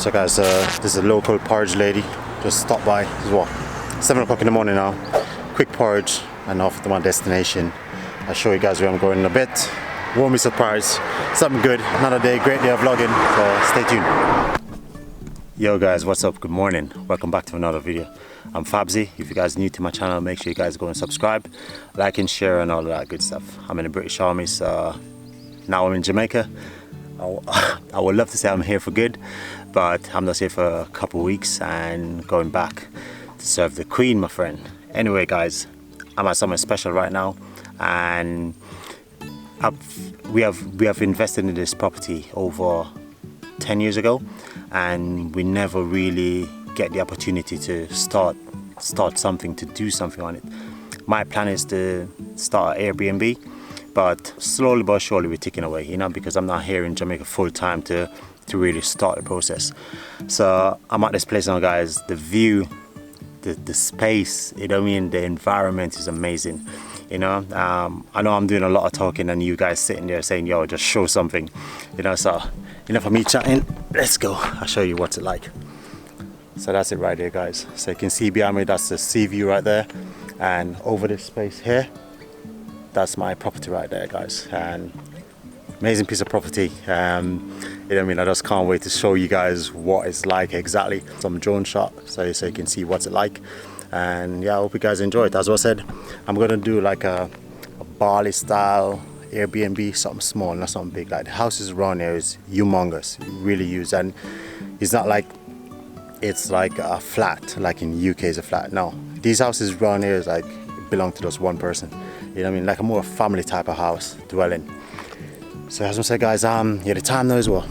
So guys, this is a local porridge lady. Just stopped by. It's what, 7 o'clock in the morning now. Quick porridge and off to my destination. I'll show you guys where I'm going in a bit. Won't be surprised. Something good. Another day, great day of vlogging. So stay tuned. Yo guys, what's up? Good morning. Welcome back to another video. I'm Fabziy. If you guys are new to my channel, make sure you guys go and subscribe, like and share and all of that good stuff. I'm in the British Army, so now I'm in Jamaica. I would love to say I'm here for good, but I'm just here for a couple of weeks and going back to serve the Queen, my friend. Anyway guys, I'm at somewhere special right now, and we have invested in this property over 10 years ago, and we never really get the opportunity to start something, to do something on it. My plan is to start an Airbnb, but slowly but surely we're ticking away, you know, because I'm not here in Jamaica full time to really start the process. So I'm at this place now guys. The view, the space, you know what I mean, the environment is amazing, you know. I know I'm doing a lot of talking and you guys sitting there saying, yo, just show something, you know. So enough of me chatting, let's go. I'll show you what's it like. So that's it right there guys. So you can see behind me, that's the sea view right there, and over this space here, that's my property right there guys. And amazing piece of property. You know what I mean, I just can't wait to show you guys what it's like exactly. Some drone shot so you can see what's it like. And yeah, I hope you guys enjoy it. As I said, I'm gonna do like a Bali style Airbnb, something small, not something big. Like the houses around here is humongous, really huge, and it's not like it's like a flat, like in the UK is a flat. No, these houses around here is like belong to just one person. You know what I mean? Like a more family type of house dwelling. So as I said guys, yeah, the time now is what,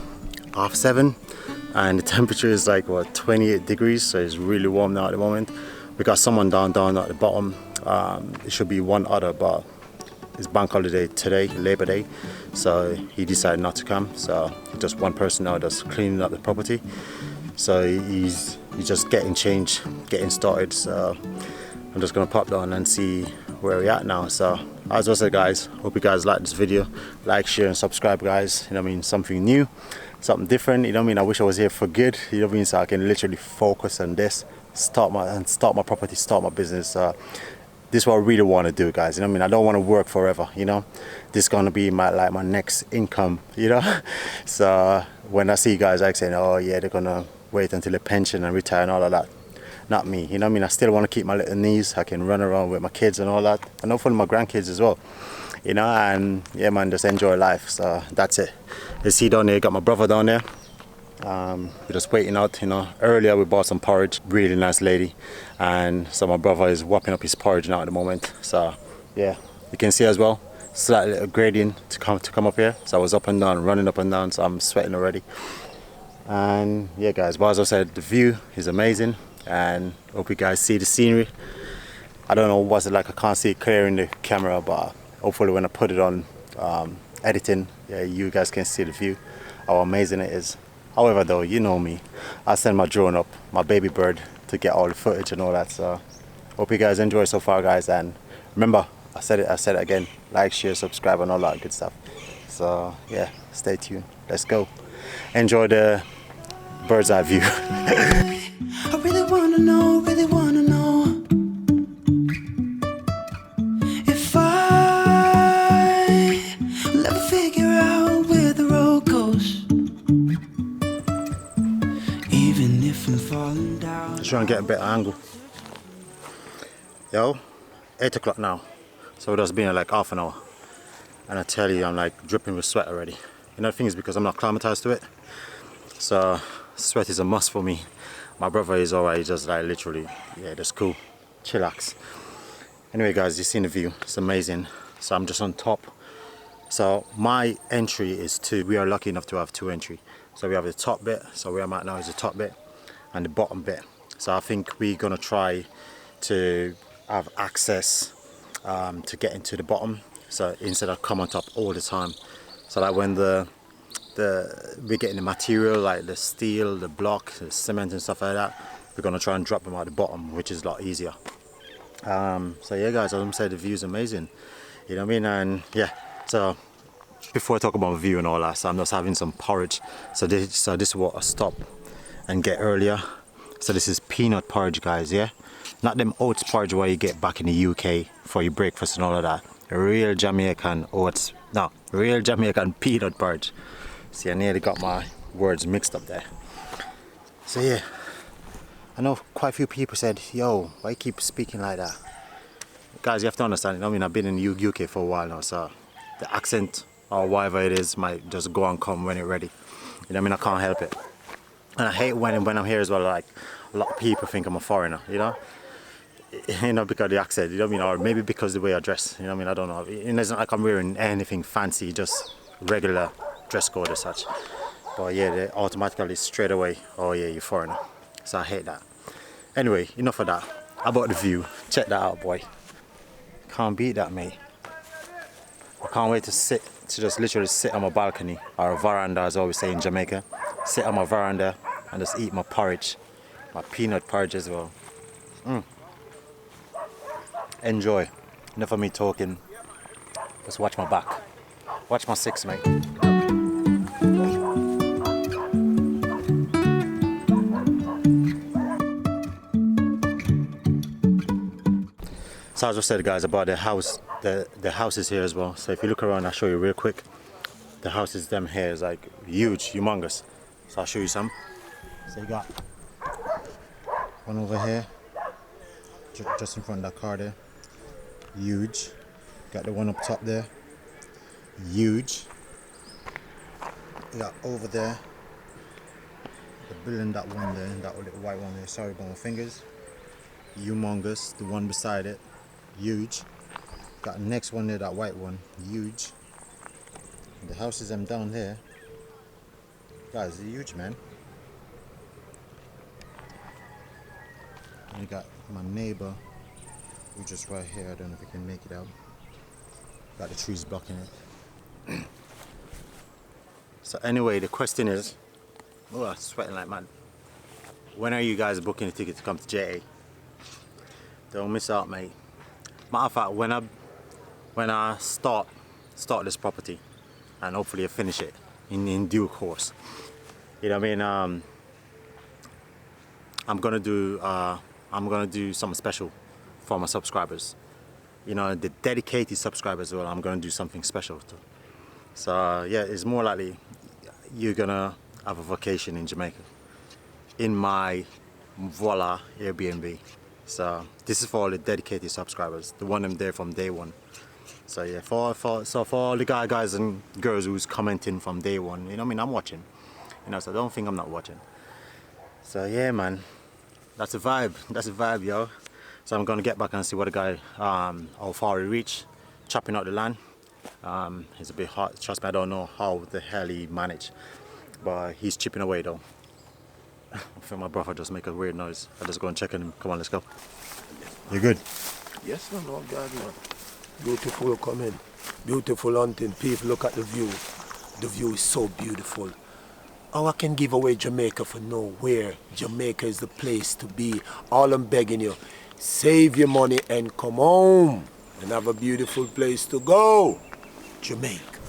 7:30, and the temperature is like what, 28 degrees, so it's really warm now at the moment. We got someone down at the bottom. It should be one other, but it's bank holiday today, Labor Day, so he decided not to come. So just one person now just cleaning up the property. So he's just getting changed, getting started. So I'm just gonna pop down and see where we're at now. So as I said guys, hope you guys like this video. Like, share and subscribe guys. You know what I mean, something new, something different. You know what I mean, I wish I was here for good. You know what I mean, so I can literally focus on this, start my property, start my business. This is what I really want to do guys. You know what I mean, I don't want to work forever, you know. This is gonna be my next income, you know. So when I see guys like saying, oh yeah, they're gonna wait until a pension and retire and all of that, not me. You know what I mean, I still want to keep my little knees. I can run around with my kids and all that, and hopefully my grandkids as well, you know. And yeah man, just enjoy life. So that's it. You see down there, got my brother down there. We're just waiting out, you know. Earlier we bought some porridge, really nice lady, and so my brother is whopping up his porridge now at the moment. So yeah, you can see as well, slight little gradient to come up here. So I was up and down, running up and down, so I'm sweating already. And yeah guys, but as I said, the view is amazing, and hope you guys see the scenery. I don't know what's it like, I can't see it clear in the camera, but hopefully when I put it on editing, yeah, you guys can see the view, how amazing it is. However though, you know me, I send my drone up, my baby bird, to get all the footage and all that. So hope you guys enjoy so far guys, and remember, I said it again, like, share, subscribe and all that good stuff. So yeah, stay tuned, let's go, enjoy the bird's eye view. I really wanna know if I will ever figure out where the road goes, even if I'm falling down. Just trying to get a better angle. Yo, 8 o'clock now, so it's been like half an hour, and I tell you, I'm like dripping with sweat already. You know, the thing is, because I'm not acclimatized to it, so sweat is a must for me. My brother is alright, just like literally, yeah, that's cool, chillax. Anyway guys, you've seen the view, it's amazing. So I'm just on top. So my entry is two. We are lucky enough to have two entry. So we have the top bit, so where I'm at now is the top bit, and the bottom bit. So I think we're gonna try to have access to get into the bottom, so instead of come on top all the time. So that when we're getting the material like the steel, the block, the cement and stuff like that, we're gonna try and drop them at the bottom, which is a lot easier. So yeah guys, as I'm saying, the view is amazing, you know what I mean. And yeah, so before I talk about the view and all that, so I'm just having some porridge. So this is what I stop and get earlier. So this is peanut porridge, guys, yeah? Not them oats porridge where you get back in the UK for your breakfast and all of that. Real Jamaican oats, no, real Jamaican peanut porridge. See, I nearly got my words mixed up there. So yeah, I know quite a few people said, yo, why you keep speaking like that? Guys, you have to understand, you know, I mean, I've been in the UK for a while now, so the accent or whatever it is might just go and come when it's ready. You know what I mean? I can't help it. And I hate when I'm here as well, like, a lot of people think I'm a foreigner, you know? You know, because of the accent, you know what I mean? Or maybe because of the way I dress, you know what I mean? I don't know. It isn't like I'm wearing anything fancy, just regular dress code as such. But yeah, they automatically straight away, oh yeah, you're foreigner. So I hate that. Anyway, enough of that. How about the view? Check that out, boy. Can't beat that, mate. I can't wait to just literally sit on my balcony, or a veranda as I always say in Jamaica. Sit on my veranda and just eat my porridge. My peanut porridge as well. Enjoy. Enough of me talking. Just watch my back. Watch my six, mate. So as I said, guys, about the house, the house is here as well. So if you look around, I'll show you real quick. The house is them here is like huge, humongous. So I'll show you some. So you got one over here, just in front of that car there. Huge. Got the one up top there. Huge. You got over there, the building, that one there, that little white one there. Sorry about my fingers. Humongous. The one beside it. Huge. Got the next one there, that white one, huge. The houses them down there, guys, they're huge, man. And you got my neighbor, who's just right here. I don't know if you can make it out. Got the trees blocking it. So anyway, the question is, oh, I'm sweating like mad. When are you guys booking a ticket to come to JA? Don't miss out, mate. Matter of fact, when I start this property, and hopefully I finish it in due course, you know what I mean? I'm gonna do something special for my subscribers. You know, the dedicated subscribers as well. I'm gonna do something special too. So yeah, it's more likely you're gonna have a vacation in Jamaica in my voila Airbnb. So this is for all the dedicated subscribers, the one I'm there from day one. So yeah, for all the guys and girls who's commenting from day one, you know what I mean, I'm watching. You know, so don't think I'm not watching. So yeah, man, that's a vibe. That's a vibe, yo. So I'm gonna get back and see what the guy, how far he reached, chopping out the land. It's a bit hard. Trust me, I don't know how the hell he managed, but he's chipping away though. I feel my brother just make a weird noise. I'll just go and check on him. Come on, let's go. You good? Yes, no, God, man. Beautiful coming. Beautiful hunting. People, look at the view. The view is so beautiful. How I can give away Jamaica for nowhere? Jamaica is the place to be. All I'm begging you, save your money and come home and have a beautiful place to go. Jamaica.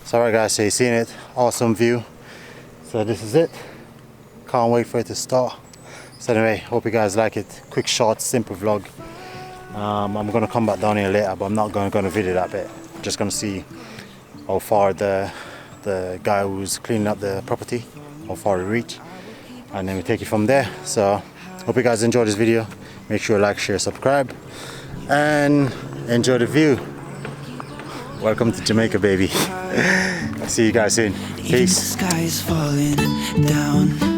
So alright guys, so you've seen it. Awesome view. So this is it. Can't wait for it to start. So anyway, hope you guys like it. Quick, short, simple vlog. I'm gonna come back down here later, but I'm not gonna video that bit. Just gonna see how far the guy who's cleaning up the property, how far he reached, and then we take it from there. So hope you guys enjoyed this video. Make sure you like, share, subscribe, and enjoy the view. Welcome to Jamaica, baby. I'll see you guys soon. Peace. The sky is falling down.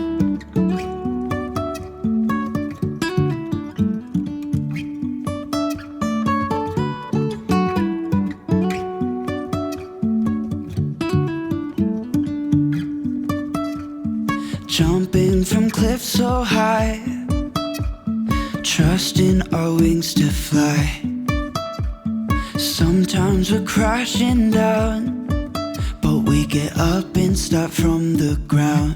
Jumping from cliffs so high, trusting our wings to fly. Sometimes we're crashing down, but we get up and start from the ground.